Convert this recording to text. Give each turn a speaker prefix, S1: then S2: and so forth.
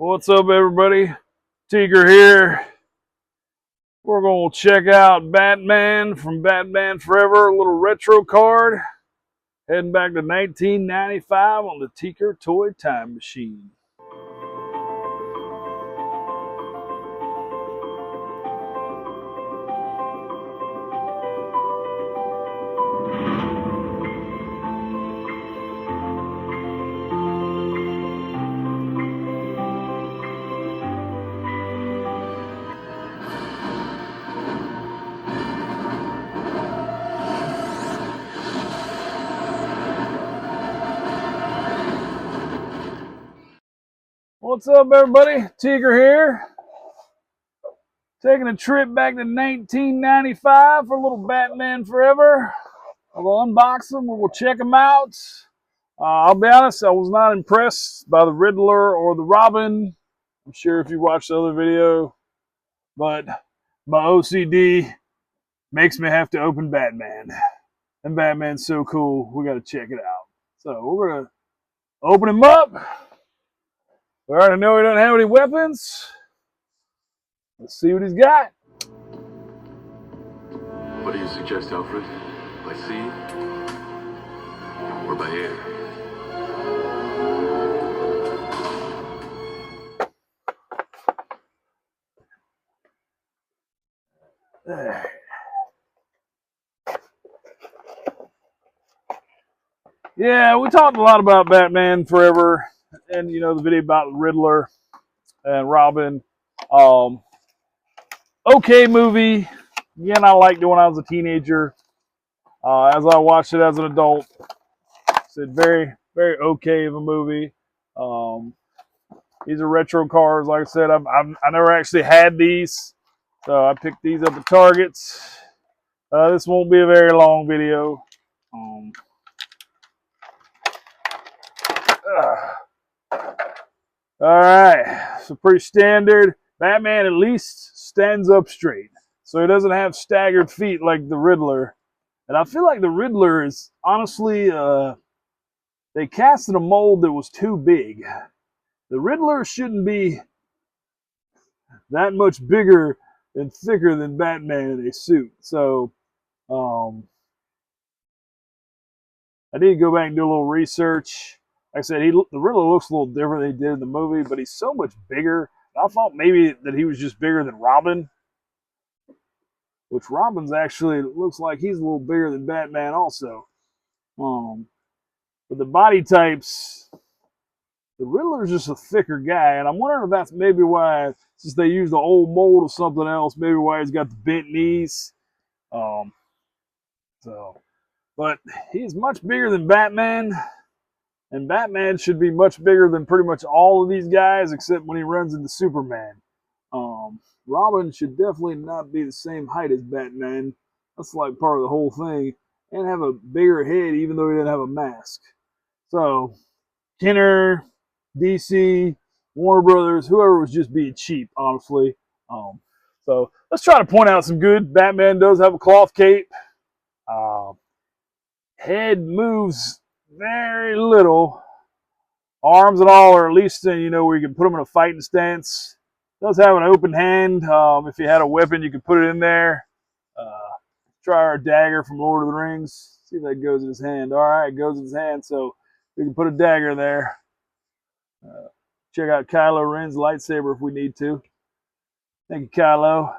S1: What's up, everybody? Teeeker here. We're going to check out Batman from Batman Forever, a little retro card. Heading back to 1995 on the Teeeker Toy Time Machine. What's up, everybody? Teeeker here. Taking a trip back to 1995 for a little Batman Forever. We'll unbox them, we'll check them out. I'll be honest, I was not impressed by the Riddler or the Robin. I'm sure if you watched the other video, but my OCD makes me have to open Batman. And Batman's so cool, we gotta check it out. So we're gonna open him up. We already know he doesn't have any weapons. Let's see what he's got.
S2: What do you suggest, Alfred? By sea or by air?
S1: There. Yeah, we talked a lot about Batman Forever, and the video about Riddler and Robin. Okay movie. Again, I liked it when I was a teenager. As I watched it as an adult, it's very, very okay of a movie. These are retro cars. Like I said, I never actually had these, so I picked these up at Target's. This won't be a very long video. All right, so pretty standard. Batman at least stands up straight, so he doesn't have staggered feet like the Riddler. And I feel like the Riddler is honestly, they cast in a mold that was too big. The Riddler shouldn't be that much bigger and thicker than Batman in a suit. So I need to go back and do a little research. Like I said, the Riddler looks a little different than he did in the movie, but he's so much bigger. I thought maybe that he was just bigger than Robin, which Robin's actually looks like he's a little bigger than Batman also. But the body types, the Riddler's just a thicker guy, and I'm wondering if that's maybe why, since they used the old mold of something else, maybe why he's got the bent knees. But he's much bigger than Batman. And Batman should be much bigger than pretty much all of these guys, except when he runs into Superman. Robin should definitely not be the same height as Batman. That's like part of the whole thing. And have a bigger head, even though he didn't have a mask. So, Kenner, DC, Warner Brothers, whoever was just being cheap, honestly. So, let's try to point out some good. Batman does have a cloth cape. Head moves very little. Arms and all are at least, where you can put them in a fighting stance. Does have an open hand. If you had a weapon, you could put it in there. Try our dagger from Lord of the Rings. See if that goes in his hand. All right, it goes in his hand, so we can put a dagger there. Check out Kylo Ren's lightsaber if we need to. Thank you, Kylo.